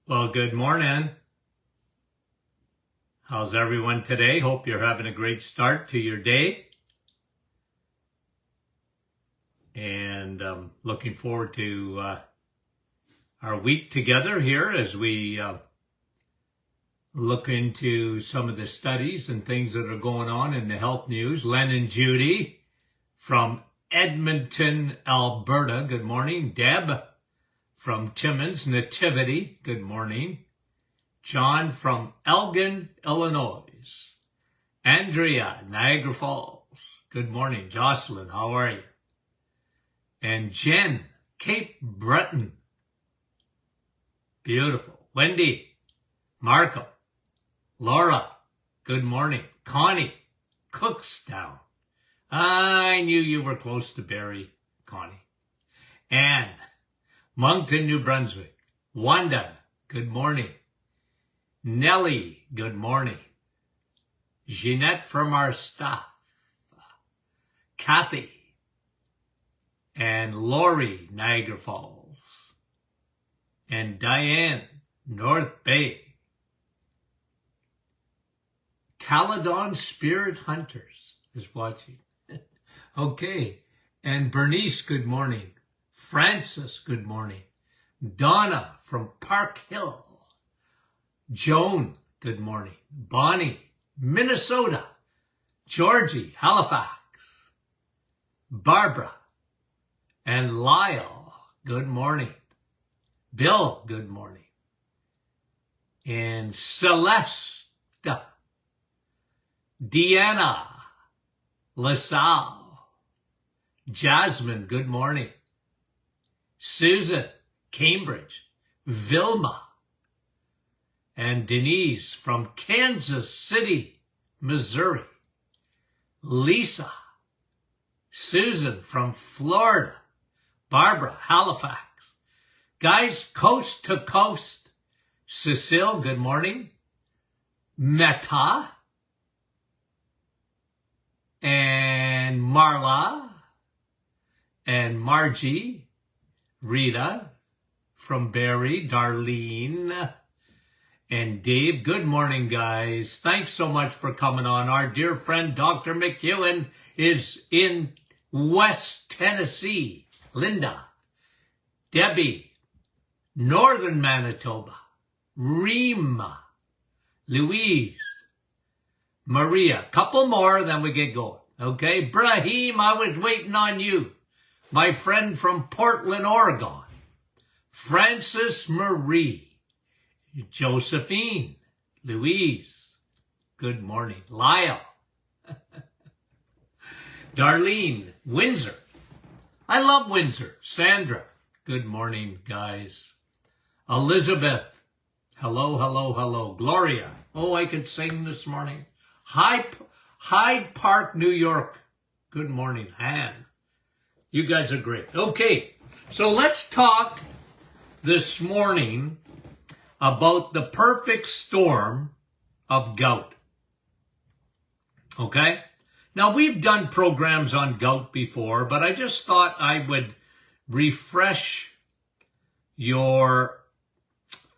Well, good morning. How's everyone today? Hope you're having a great start to your day. And looking forward to our week together here as we look into some of the studies and things that are going on in the health news. Len and Judy from Edmonton, Alberta. Good morning. Deb from Timmins, Nativity. Good morning. John from Elgin, Illinois. Andrea, Niagara Falls. Good morning. Jocelyn, how are you? And Jen, Cape Breton. Beautiful. Wendy, Marco, Laura, good morning. Connie, Cookstown. I knew you were close to Barrie, Connie. Anne, Moncton, New Brunswick. Wanda, good morning. Nellie, good morning. Jeanette from our staff. Kathy. And Lori, Niagara Falls. And Diane, North Bay. Caledon Spirit Hunters is watching. Okay. And Bernice, good morning. Francis, good morning. Donna from Park Hill. Joan, good morning. Bonnie, Minnesota. Georgie, Halifax. Barbara and Lyle, good morning. Bill, good morning. And Celeste, Deanna, LaSalle. Jasmine, good morning. Susan, Cambridge. Vilma. And Denise from Kansas City, Missouri. Lisa. Susan from Florida. Barbara, Halifax. Guys, coast to coast. Cecile, good morning. Meta. And Marla. And Margie. Rita from Barrie. Darlene. And Dave, good morning, guys. Thanks so much for coming on. Our dear friend, Dr. McEwen, is in West Tennessee. Linda, Debbie, Northern Manitoba, Rima, Louise, Maria. Couple more, then we get going. Okay, Brahim, I was waiting on you. My friend from Portland, Oregon. Francis Marie. Josephine, Louise, good morning. Lyle, Darlene, Windsor. I love Windsor. Sandra, good morning, guys. Elizabeth, hello, hello, hello. Gloria, oh, I could sing this morning. Hyde Park, New York, good morning. Han, you guys are great. Okay, so let's talk this morning about the perfect storm of gout. Okay? Now, we've done programs on gout before, but I just thought I would refresh your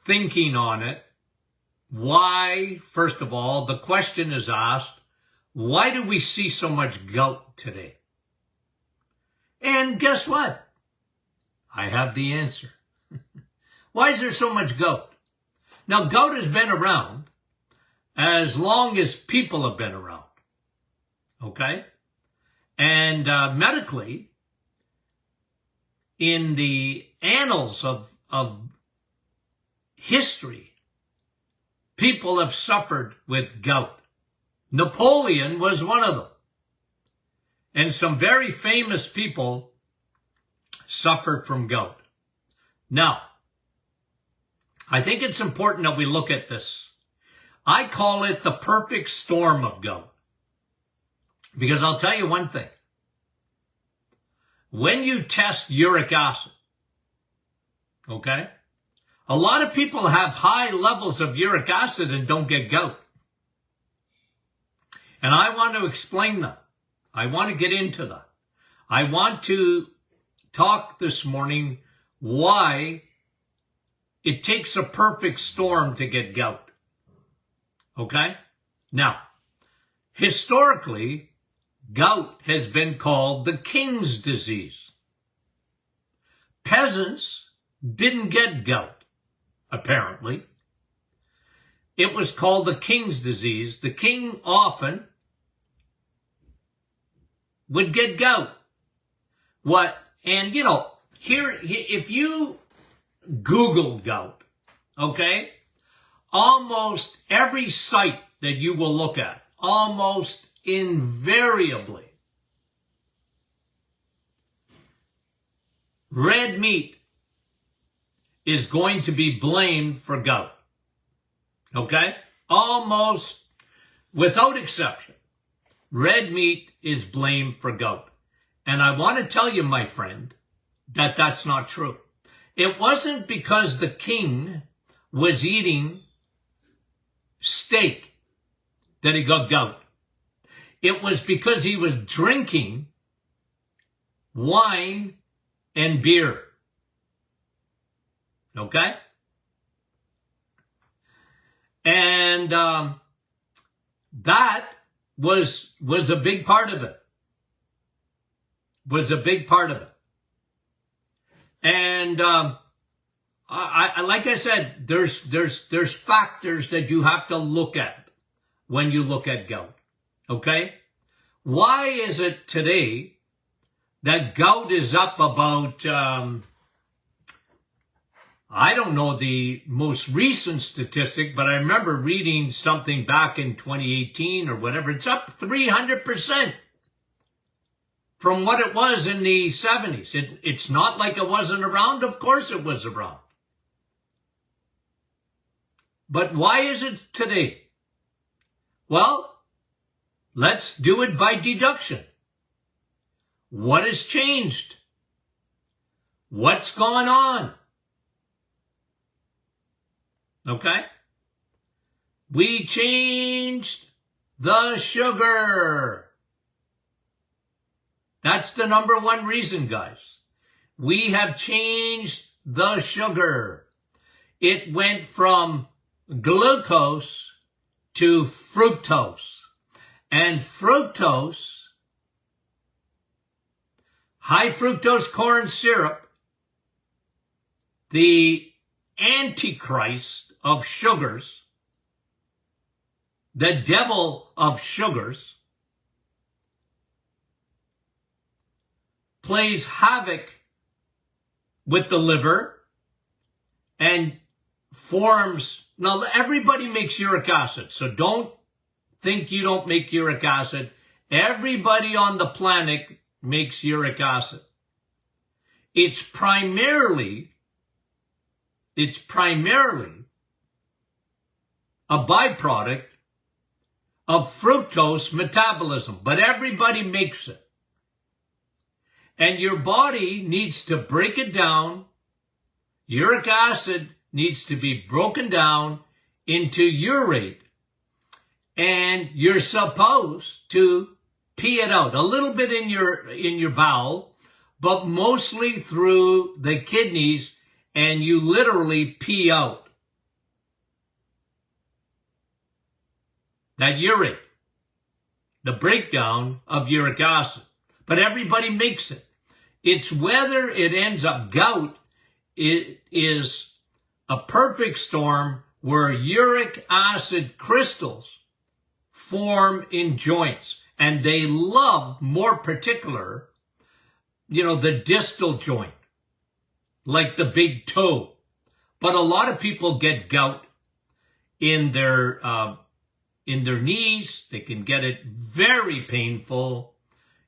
thinking on it. Why, first of all, the question is asked, why do we see so much gout today? And guess what? I have the answer. Why is there so much gout? Now, gout has been around as long as people have been around, okay? And medically, in the annals of history, people have suffered with gout. Napoleon was one of them. And some very famous people suffered from gout. Now, I think it's important that we look at this. I call it the perfect storm of gout. Because I'll tell you one thing. When you test uric acid, okay, a lot of people have high levels of uric acid and don't get gout. And I want to explain that. I want to get into that. I want to talk this morning why it takes a perfect storm to get gout. Okay? Now, historically, gout has been called the king's disease. Peasants didn't get gout, apparently. It was called the king's disease. The king often would get gout. And here, if you Google gout, okay, almost every site that you will look at, almost invariably, red meat is going to be blamed for gout. Okay? Almost without exception, red meat is blamed for gout. And I want to tell you, my friend, that that's not true. It wasn't because the king was eating steak that he got gout. It was because he was drinking wine and beer. Okay? And that was a big part of it. Was a big part of it. And I like I said, there's factors that you have to look at when you look at gout. Okay? Why is it today that gout is up about I don't know the most recent statistic, but I remember reading something back in 2018 or whatever. It's up 300% from what it was in the 70s. It's not like it wasn't around. Of course it was around. But why is it today? Well, let's do it by deduction. What has changed? What's gone on? Okay? We changed the sugar. That's the number one reason, guys. We have changed the sugar. It went from glucose to fructose. And fructose, high fructose corn syrup, the antichrist of sugars, the devil of sugars, plays havoc with the liver and forms. Now, everybody makes uric acid, so don't think you don't make uric acid. Everybody on the planet makes uric acid. It's primarily a byproduct of fructose metabolism, but everybody makes it. And your body needs to break it down. Uric acid needs to be broken down into urate. And you're supposed to pee it out a little bit in your bowel, but mostly through the kidneys, and you literally pee out that urate, the breakdown of uric acid. But everybody makes it. It's whether it ends up gout. It is a perfect storm where uric acid crystals form in joints. And they love, more particular, the distal joint, like the big toe. But a lot of people get gout in their knees. They can get it very painful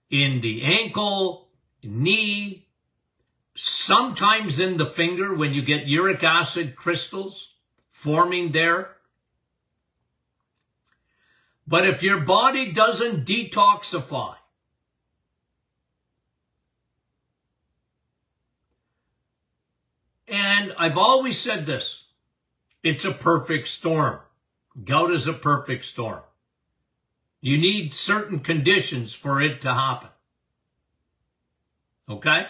in the ankle, knee, sometimes in the finger when you get uric acid crystals forming there. But if your body doesn't detoxify, and I've always said this, it's a perfect storm. Gout is a perfect storm. You need certain conditions for it to happen. Okay?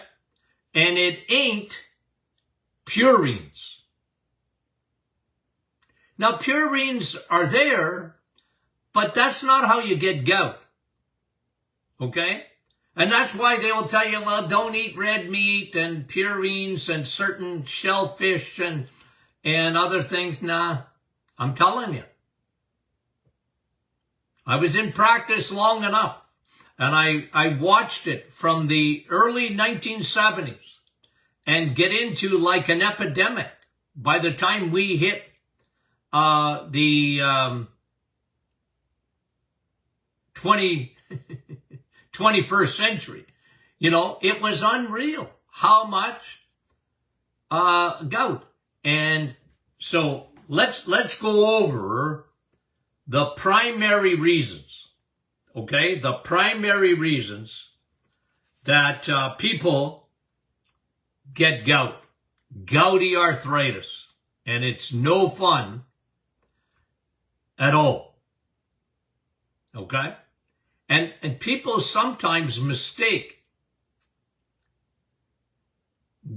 And it ain't purines. Now, purines are there, but that's not how you get gout. Okay? And that's why they will tell you, well, don't eat red meat and purines and certain shellfish and other things. Nah, I'm telling you. I was in practice long enough, and I watched it from the early 1970s and get into like an epidemic by the time we hit the 21st century. You know, it was unreal how much gout. And so let's go over the primary reasons, okay? The primary reasons that people get gout, gouty arthritis, and it's no fun at all, okay? And people sometimes mistake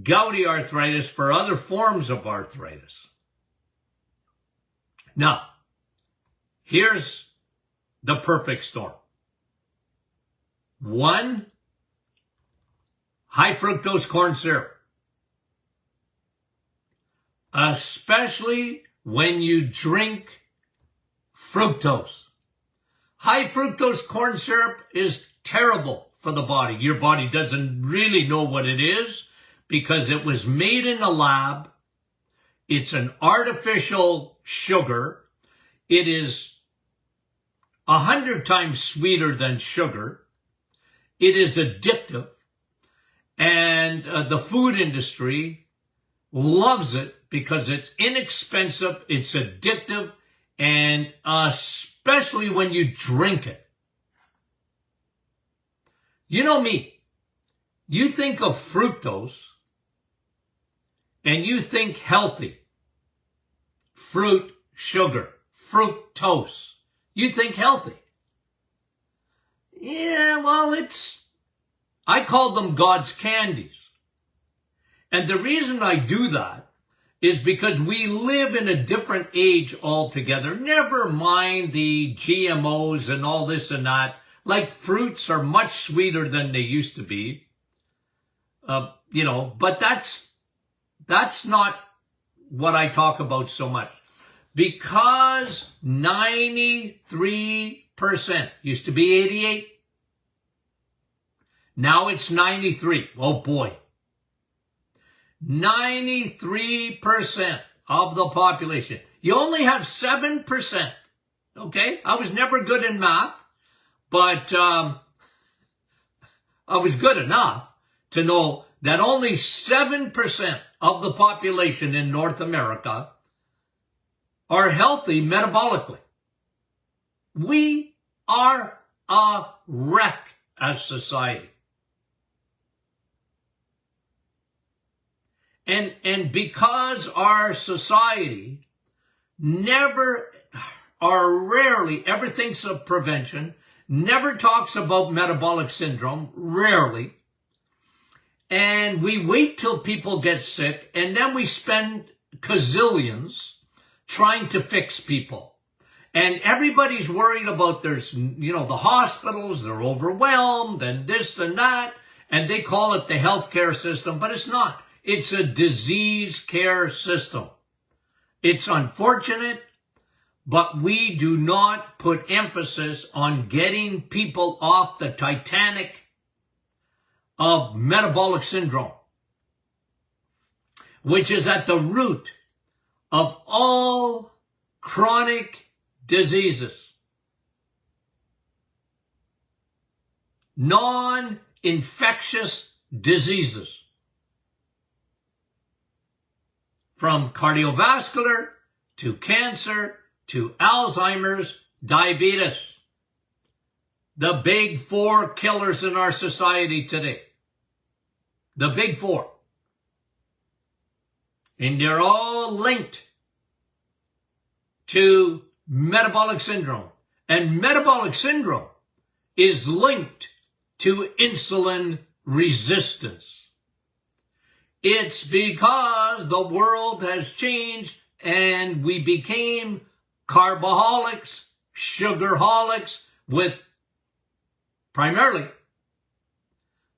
gouty arthritis for other forms of arthritis. Now, here's the perfect storm. 1, high fructose corn syrup. Especially when you drink fructose. High fructose corn syrup is terrible for the body. Your body doesn't really know what it is because it was made in a lab. It's an artificial sugar. It is 100 times sweeter than sugar. It is addictive. And the food industry loves it because it's inexpensive, it's addictive, and especially when you drink it. You know me. You think of fructose and you think healthy. Fruit, sugar, fructose. You think healthy. Yeah, well, I call them God's candies. And the reason I do that is because we live in a different age altogether. Never mind the GMOs and all this and that. Like fruits are much sweeter than they used to be. But that's not what I talk about so much. Because 93% used to be 88. Now it's 93. Oh boy. 93% of the population. You only have 7%. Okay? I was never good in math, but I was good enough to know that only 7% of the population in North America are healthy metabolically. We are a wreck as society. And because our society rarely ever thinks of prevention, never talks about metabolic syndrome, rarely, and we wait till people get sick, and then we spend gazillions trying to fix people. And everybody's worried about the hospitals, they're overwhelmed, and this and that, and they call it the healthcare system, but it's not. It's a disease care system. It's unfortunate, but we do not put emphasis on getting people off the Titanic of metabolic syndrome, which is at the root of all chronic diseases. Non-infectious diseases. From cardiovascular to cancer to Alzheimer's, diabetes. The big 4 killers in our society today. The big 4. And they're all linked to metabolic syndrome. And metabolic syndrome is linked to insulin resistance. It's because the world has changed and we became carboholics, sugarholics, with primarily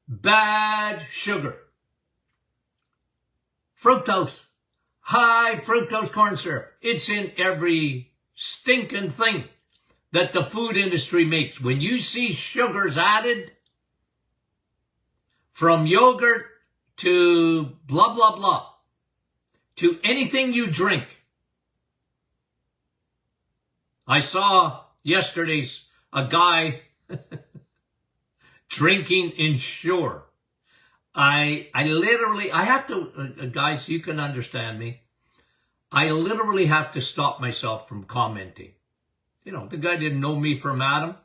bad sugar. Fructose, high fructose corn syrup. It's in every stinking thing that the food industry makes. When you see sugars added, from yogurt to blah, blah, blah, to anything you drink. I saw yesterday's a guy drinking Ensure. I have to, guys, you can understand me. I literally have to stop myself from commenting. You know, the guy didn't know me from Adam.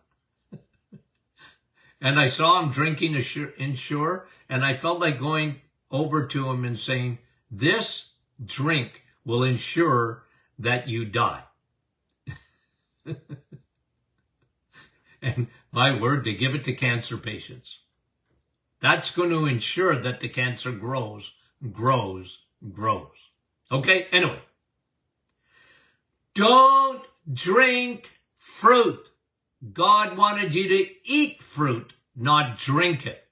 And I saw him drinking Ensure, and I felt like going over to him and saying, this drink will ensure that you die. And my word, they give it to cancer patients. That's going to ensure that the cancer grows. Okay, anyway. Don't drink fruit. God wanted you to eat fruit, not drink it.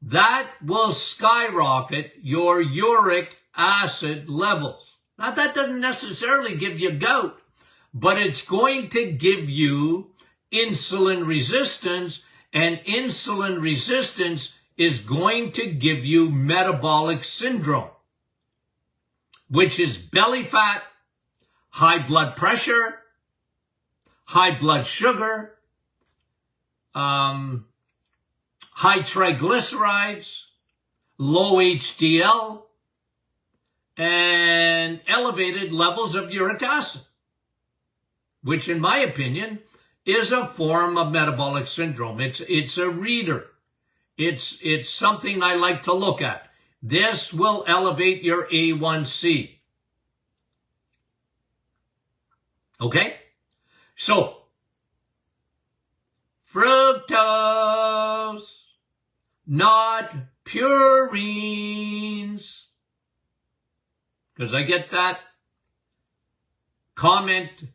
That will skyrocket your uric acid levels. Now, that doesn't necessarily give you gout, but it's going to give you insulin resistance, and insulin resistance is going to give you metabolic syndrome, which is belly fat, high blood pressure, high blood sugar, high triglycerides, low HDL, and elevated levels of uric acid, which in my opinion is a form of metabolic syndrome. It's a reader. It's something I like to look at. This will elevate your A1C. Okay? So, fructose, not purines. Because I get that comment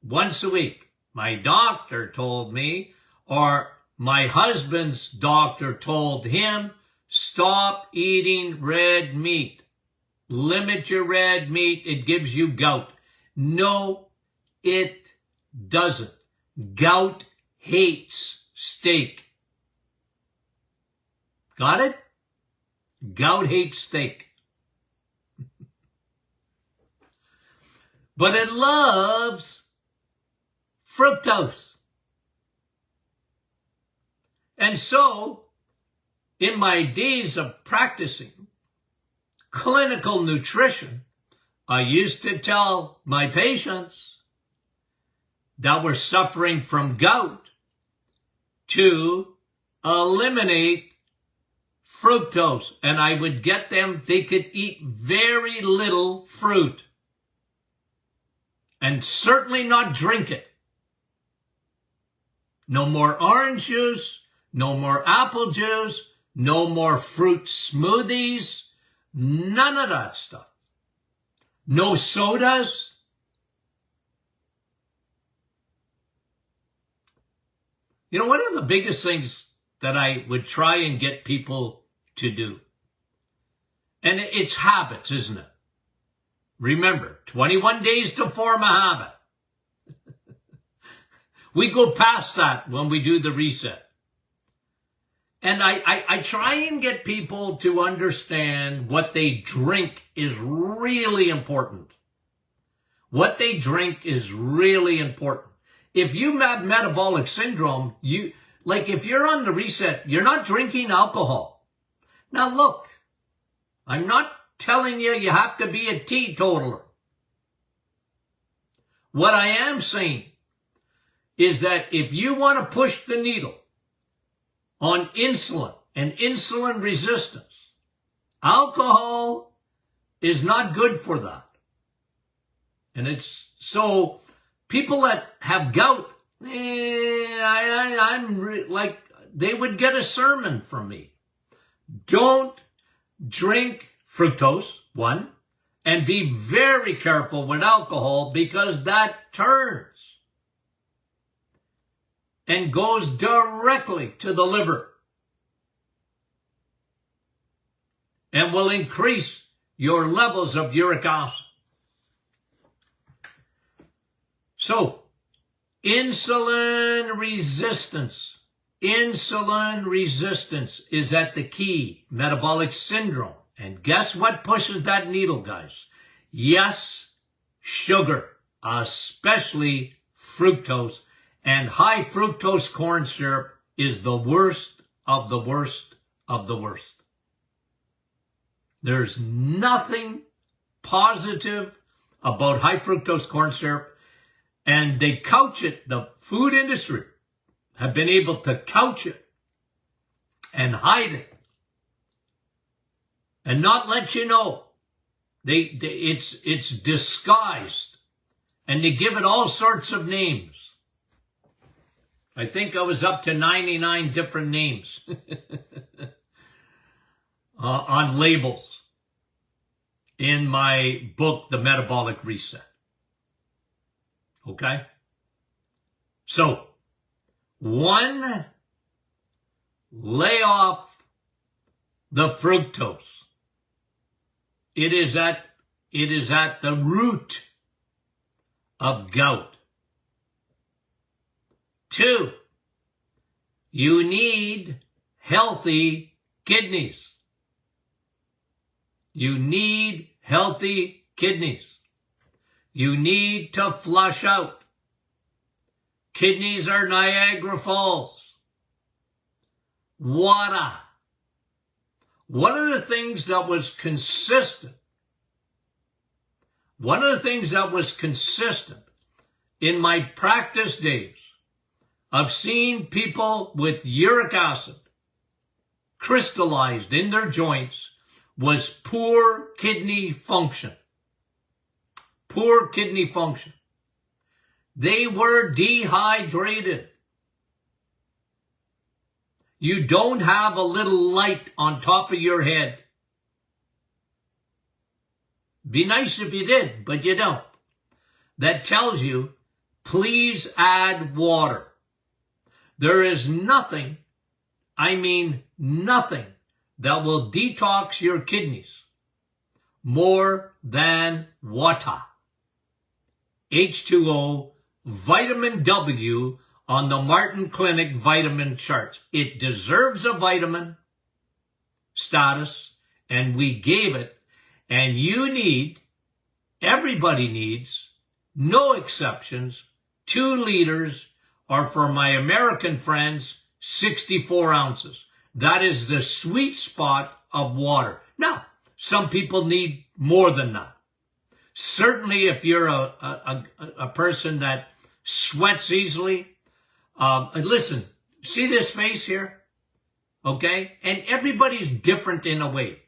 once a week. My doctor told me, or my husband's doctor told him, stop eating red meat. Limit your red meat. It gives you gout. No, it doesn't. Gout hates steak. Got it? Gout hates steak. But it loves fructose. And so, in my days of practicing clinical nutrition, I used to tell my patients that were suffering from gout to eliminate fructose. And I would get them, they could eat very little fruit. And certainly not drink it. No more orange juice, no more apple juice, no more fruit smoothies, none of that stuff. No sodas. You know, one of the biggest things that I would try and get people to do, and it's habits, isn't it? Remember, 21 days to form a habit. We go past that when we do the reset. And I try and get people to understand what they drink is really important. What they drink is really important. If you have metabolic syndrome, if you're on the reset, you're not drinking alcohol. Now look, I'm not telling you have to be a teetotaler. What I am saying is that if you want to push the needle on insulin and insulin resistance, alcohol is not good for that. And it's so people that have gout, they would get a sermon from me. Don't drink fructose, one, And be very careful with alcohol, because that turns and goes directly to the liver and will increase your levels of uric acid. So, insulin resistance. Insulin resistance is at the key, metabolic syndrome. And guess what pushes that needle, guys? Yes, sugar, especially fructose. And high fructose corn syrup is the worst of the worst of the worst. There's nothing positive about high fructose corn syrup. And they couch it, the food industry have been able to couch it and hide it and not let you know. It's disguised, and they give it all sorts of names. I think I was up to 99 different names on labels in my book, The Metabolic Reset. Okay? So, one, lay off the fructose. It is at the root of gout. Two, you need healthy kidneys. You need healthy kidneys. You need to flush out. Kidneys are Niagara Falls. Water. One of the things that was consistent in my practice days of seeing people with uric acid crystallized in their joints was poor kidney function. Poor kidney function. They were dehydrated. You don't have a little light on top of your head. Be nice if you did, but you don't. That tells you, please add water. There is nothing, I mean nothing, that will detox your kidneys more than water. H2O, vitamin W on the Martin Clinic vitamin charts. It deserves a vitamin status, and we gave it. And you need, everybody needs, no exceptions, 2 liters, or for my American friends, 64 ounces. That is the sweet spot of water. Now, some people need more than that. Certainly if you're a person that sweats easily, listen, see this face here? Okay? And everybody's different in a way.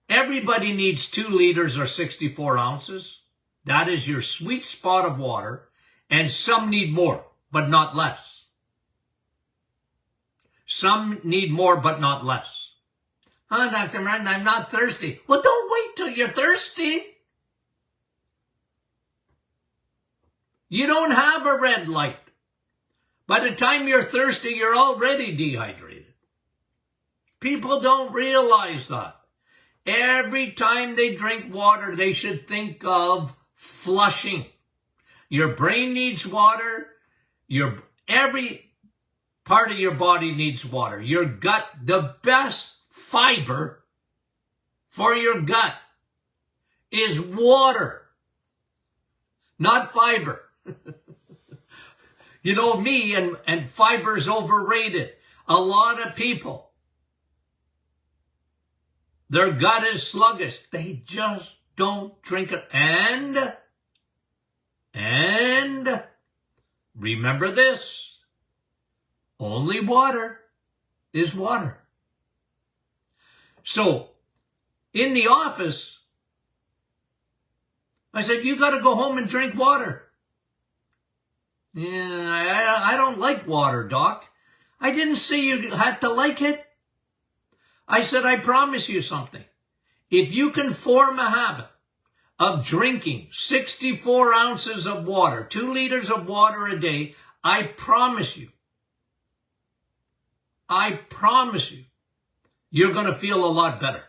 Everybody needs 2 liters or 64 ounces. That is your sweet spot of water. And some need more, but not less. Some need more, but not less. Dr. Martin, I'm not thirsty. Well, don't wait till you're thirsty. You don't have a red light. By the time you're thirsty, you're already dehydrated. People don't realize that. Every time they drink water, they should think of flushing. Your brain needs water. Every part of your body needs water. Your gut, the best fiber for your gut is water, not fiber. You know me, and fiber's overrated. A lot of people, their gut is sluggish. They just don't drink it. And remember this, only water is water. So, in the office, I said, you got to go home and drink water. Yeah, I don't like water, Doc. I didn't say you had to like it. I said, I promise you something. If you can form a habit of drinking 64 ounces of water, 2 liters of water a day, I promise you, you're going to feel a lot better.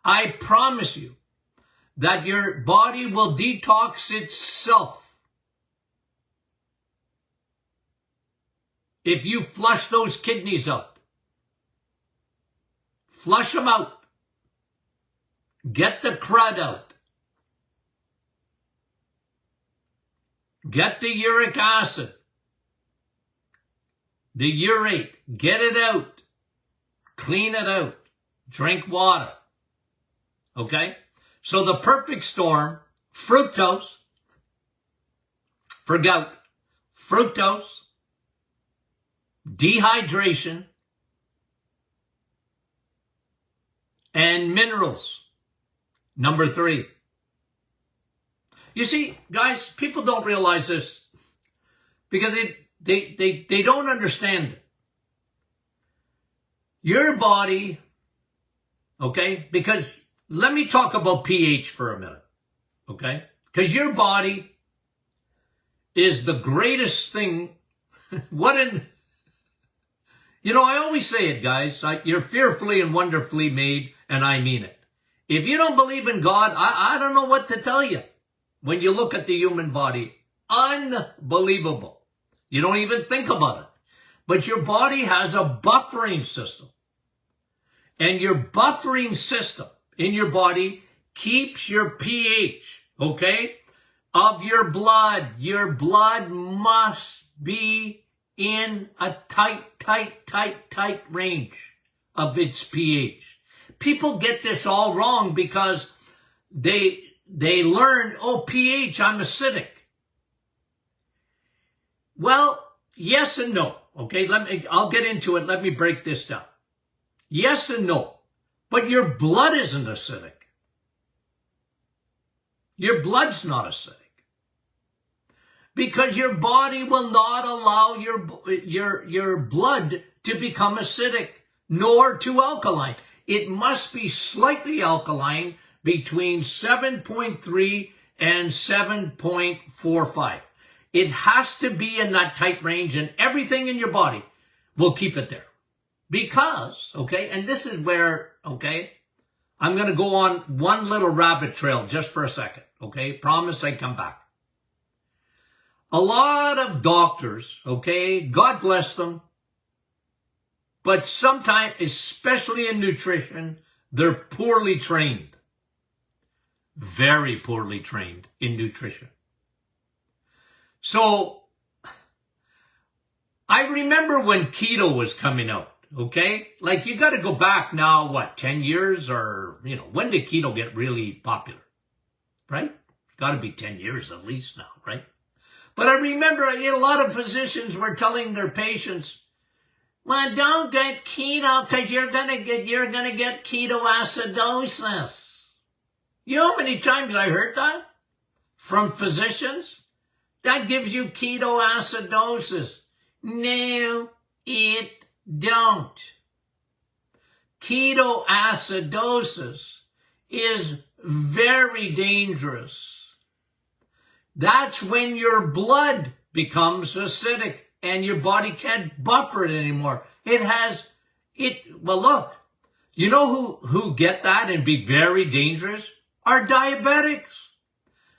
I promise you that your body will detox itself if you flush those kidneys out. Flush them out. Get the crud out. Get the uric acid, the urate, get it out. Clean it out. Drink water. Okay? So the perfect storm, fructose for gout, fructose, dehydration, and minerals. Number 3. You see, guys, people don't realize this because they don't understand it. Your body, okay, because let me talk about pH for a minute, okay? Because your body is the greatest thing. I always say it, guys, you're fearfully and wonderfully made, and I mean it. If you don't believe in God, I don't know what to tell you. When you look at the human body, unbelievable. You don't even think about it. But your body has a buffering system. And your buffering system in your body keeps your pH, okay, of your blood. Your blood must be in a tight range of its pH. People get this all wrong because they learn, pH, I'm acidic. Well, yes and no. Okay, I'll get into it. Let me break this down. Yes and no. But your blood isn't acidic. Your blood's not acidic. Because your body will not allow your blood to become acidic, nor too alkaline. It must be slightly alkaline between 7.3 and 7.45. It has to be in that tight range, and everything in your body will keep it there. Because, okay, and this is where, okay, I'm going to go on one little rabbit trail just for a second, okay? Promise I come back. A lot of doctors, okay, God bless them, but sometimes, especially in nutrition, they're poorly trained. Very poorly trained in nutrition. So, I remember when keto was coming out, okay? Like, you got to go back now, 10 years or, when did keto get really popular? Right? Got to be 10 years at least now, right? But I remember a lot of physicians were telling their patients, well, don't get keto because you're gonna get ketoacidosis. You know how many times I heard that from physicians? That gives you ketoacidosis. No, it don't. Ketoacidosis is very dangerous. That's when your blood becomes acidic and your body can't buffer it anymore. Well, look, you know who get that and be very dangerous? Are diabetics.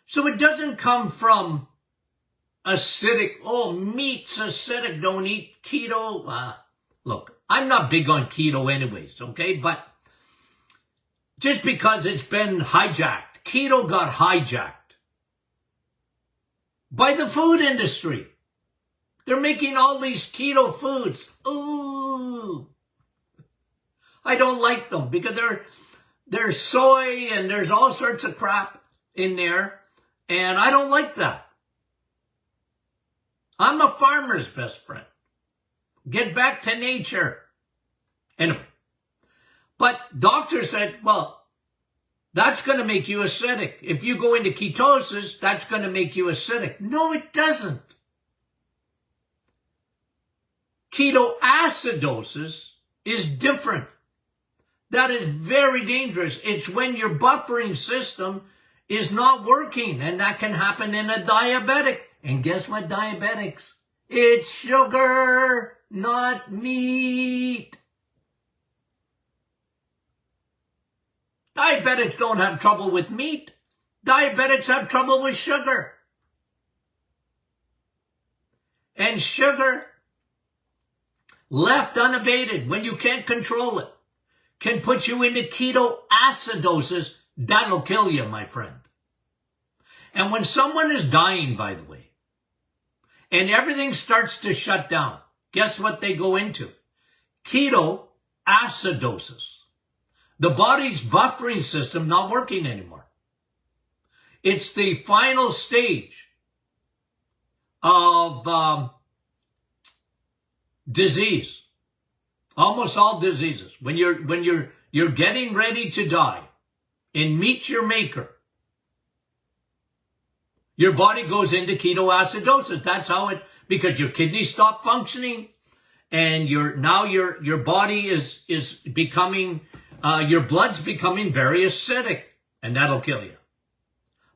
So it doesn't come from acidic, meat's acidic, don't eat keto. Look, I'm not big on keto anyways, okay? But just because it's been hijacked, keto got hijacked by the food industry. They're making all these keto foods. Ooh. I don't like them because they're soy and there's all sorts of crap in there. And I don't like that. I'm a farmer's best friend. Get back to nature. Anyway. But doctors said, well, that's going to make you acidic. If you go into ketosis, that's going to make you acidic. No, it doesn't. Ketoacidosis is different. That is very dangerous. It's when your buffering system is not working, and that can happen in a diabetic. And guess what, diabetics? It's sugar, not meat. Diabetics don't have trouble with meat. Diabetics have trouble with sugar. And sugar, left unabated, when you can't control it, can put you into ketoacidosis. That'll kill you, my friend. And when someone is dying, by the way, and everything starts to shut down, guess what they go into? Ketoacidosis. The body's buffering system not working anymore. It's the final stage of disease. Almost all diseases. When you're getting ready to die and meet your maker, your body goes into ketoacidosis. That's how it, because your kidneys stop functioning, and your body is becoming, your blood's becoming very acidic, and that'll kill you.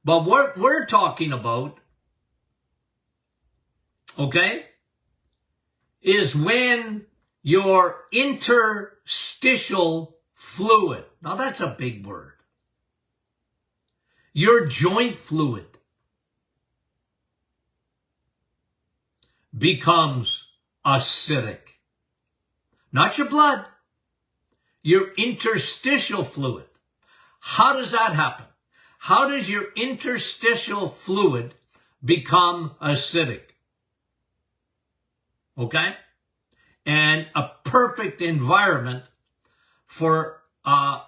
But what we're talking about, okay, is when your interstitial fluid, now that's a big word, your joint fluid becomes acidic. Not your blood, your interstitial fluid. How does that happen? How does your interstitial fluid become acidic? Okay? And a perfect environment for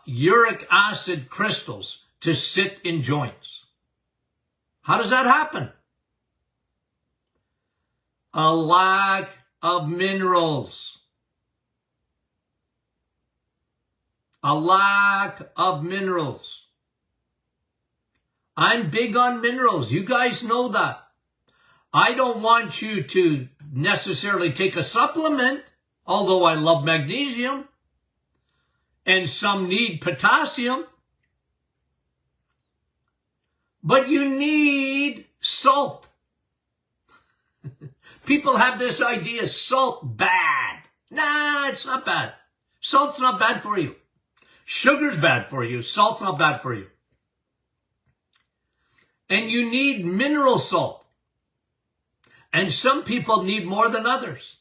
uric acid crystals to sit in joints. How does that happen? A lack of minerals. A lack of minerals. I'm big on minerals. You guys know that. I don't want you to necessarily take a supplement, although I love magnesium, and some need potassium. But you need salt. People have this idea, salt bad. Nah, it's not bad. Salt's not bad for you. Sugar's bad for you. Salt's not bad for you. And you need mineral salt. And some people need more than others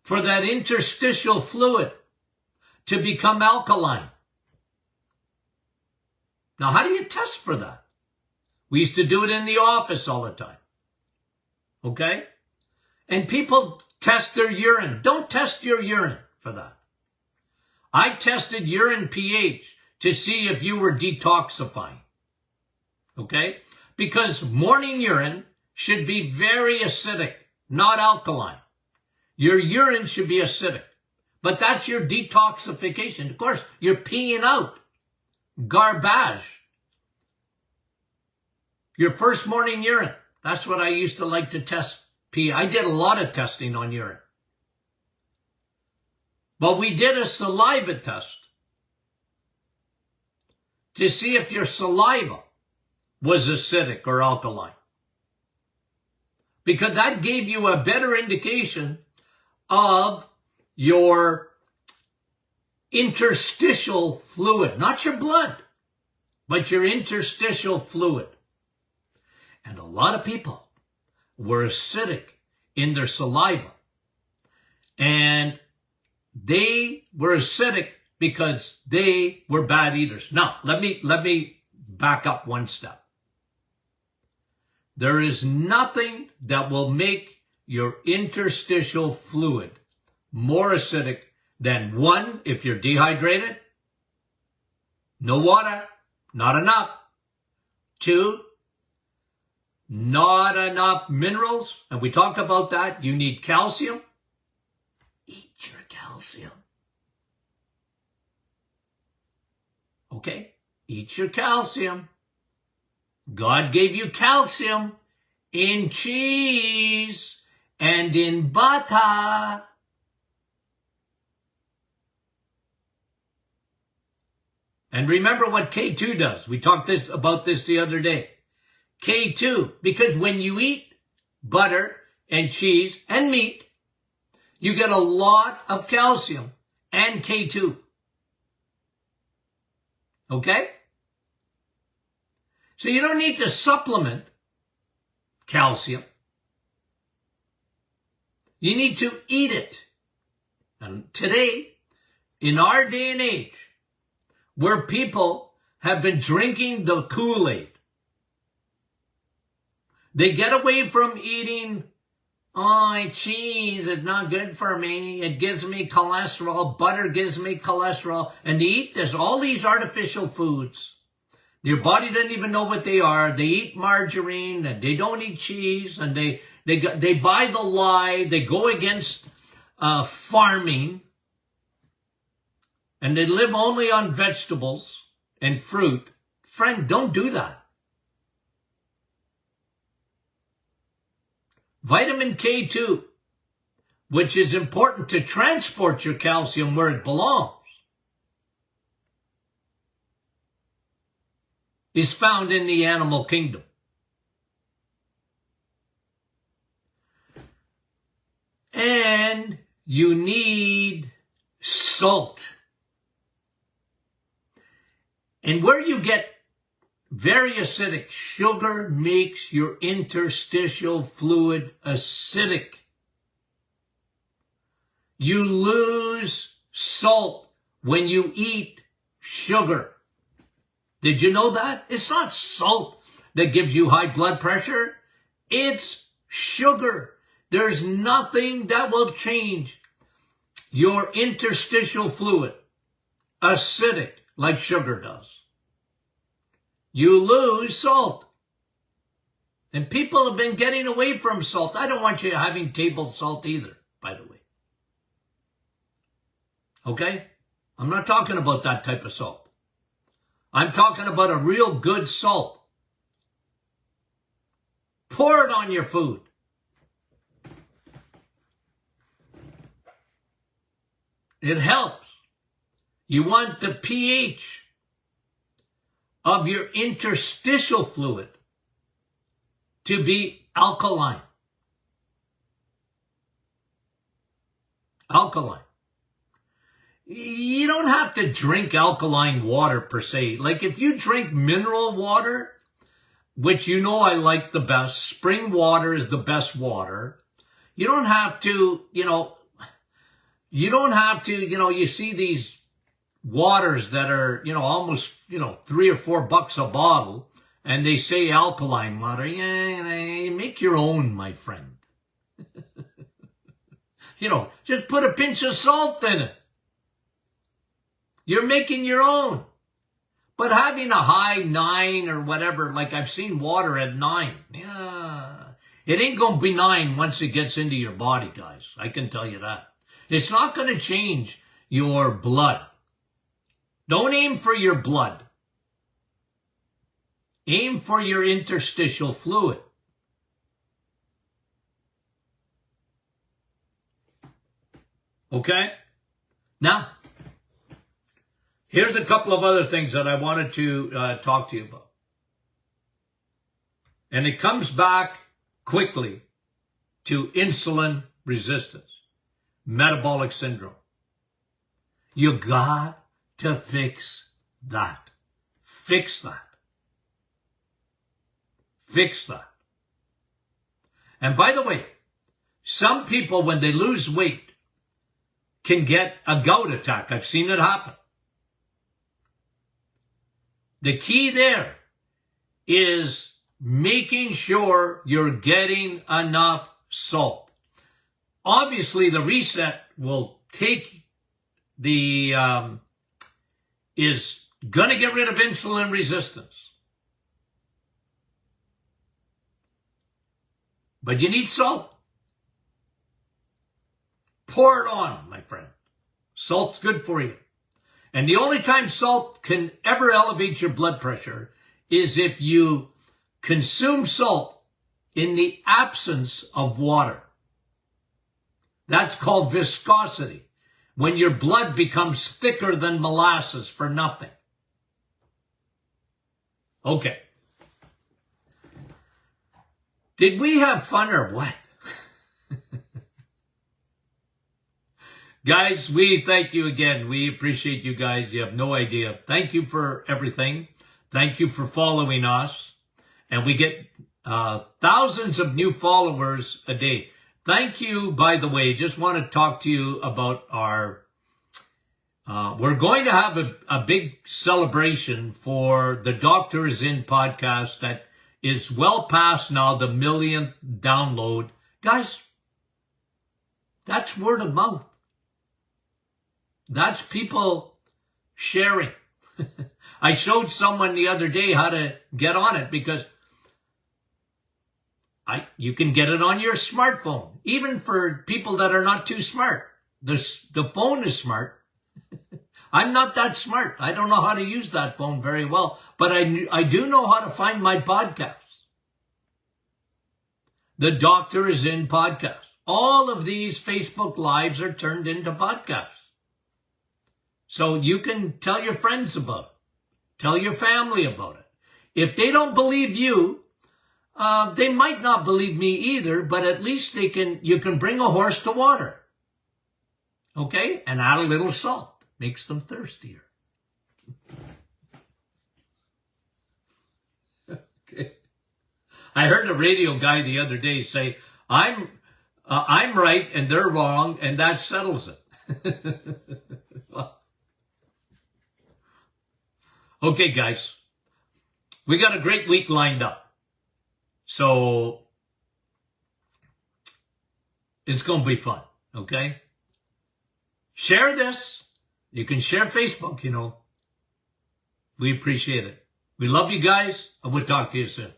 for that interstitial fluid to become alkaline. Now, how do you test for that? We used to do it in the office all the time. Okay? And people test their urine. Don't test your urine for that. I tested urine pH to see if you were detoxifying. Okay? Because morning urine should be very acidic, not alkaline. Your urine should be acidic. But that's your detoxification. Of course, you're peeing out garbage. Your first morning urine. That's what I used to like to test pee. I did a lot of testing on urine. But we did a saliva test to see if your saliva was acidic or alkaline. Because that gave you a better indication of your interstitial fluid. Not your blood, but your interstitial fluid. And a lot of people were acidic in their saliva. And they were acidic because they were bad eaters. Now, let me back up one step. There is nothing that will make your interstitial fluid more acidic than, one, if you're dehydrated, no water, not enough. Two, not enough minerals, and we talked about that. You need calcium. Eat your calcium. Okay? Eat your calcium. God gave you calcium in cheese and in butter. And remember what K2 does. We talked about this the other day. K2, because when you eat butter and cheese and meat, you get a lot of calcium and K2. Okay? So you don't need to supplement calcium. You need to eat it. And today, in our day and age, where people have been drinking the Kool-Aid, they get away from eating, cheese is not good for me. It gives me cholesterol. Butter gives me cholesterol. And they eat all these artificial foods. Your body doesn't even know what they are. They eat margarine and they don't eat cheese, and they buy the lie. They go against farming, and they live only on vegetables and fruit. Friend, don't do that. Vitamin K2, which is important to transport your calcium where it belongs, is found in the animal kingdom. And you need salt. And where you get very acidic, sugar makes your interstitial fluid acidic. You lose salt when you eat sugar. Did you know that? It's not salt that gives you high blood pressure. It's sugar. There's nothing that will change your interstitial fluid acidic like sugar does. You lose salt. And people have been getting away from salt. I don't want you having table salt either, by the way. Okay? I'm not talking about that type of salt. I'm talking about a real good salt. Pour it on your food. It helps. You want the pH of your interstitial fluid to be alkaline. Alkaline. You don't have to drink alkaline water per se. Like if you drink mineral water, which you know I like the best, spring water is the best water. You don't have to, you see these waters that are, almost, $3 or $4 a bottle, and they say alkaline water. Yeah, make your own, my friend. Just put a pinch of salt in it. You're making your own. But having a high 9 or whatever, like I've seen water at 9, it ain't going to be 9 once it gets into your body, guys. I can tell you that. It's not going to change your blood. Don't aim for your blood. Aim for your interstitial fluid. Okay? Now, here's a couple of other things that I wanted to talk to you about. And it comes back quickly to insulin resistance, metabolic syndrome. You got to fix that. Fix that. Fix that. And by the way, some people, when they lose weight, can get a gout attack. I've seen it happen. The key there is making sure you're getting enough salt. Obviously, the reset will take is going to get rid of insulin resistance. But you need salt. Pour it on, my friend. Salt's good for you. And the only time salt can ever elevate your blood pressure is if you consume salt in the absence of water. That's called viscosity. When your blood becomes thicker than molasses for nothing. Okay. Did we have fun or what? Guys, we thank you again. We appreciate you guys. You have no idea. Thank you for everything. Thank you for following us. And we get thousands of new followers a day. Thank you, by the way. Just want to talk to you about our... we're going to have a big celebration for the Doctor Is In podcast that is well past now the 1 millionth download. Guys, that's word of mouth. That's people sharing. I showed someone the other day how to get on it because you can get it on your smartphone. Even for people that are not too smart. The phone is smart. I'm not that smart. I don't know how to use that phone very well, but I do know how to find my podcasts. The Doctor Is In podcast. All of these Facebook Lives are turned into podcasts. So you can tell your friends about it. Tell your family about it. If they don't believe you, they might not believe me either, but at least you can bring a horse to water. Okay? And add a little salt. Makes them thirstier. Okay. I heard a radio guy the other day say, I'm right and they're wrong, and that settles it. Okay, guys. We got a great week lined up. So it's going to be fun, okay? Share this. You can share Facebook, you know. We appreciate it. We love you guys, and we'll talk to you soon.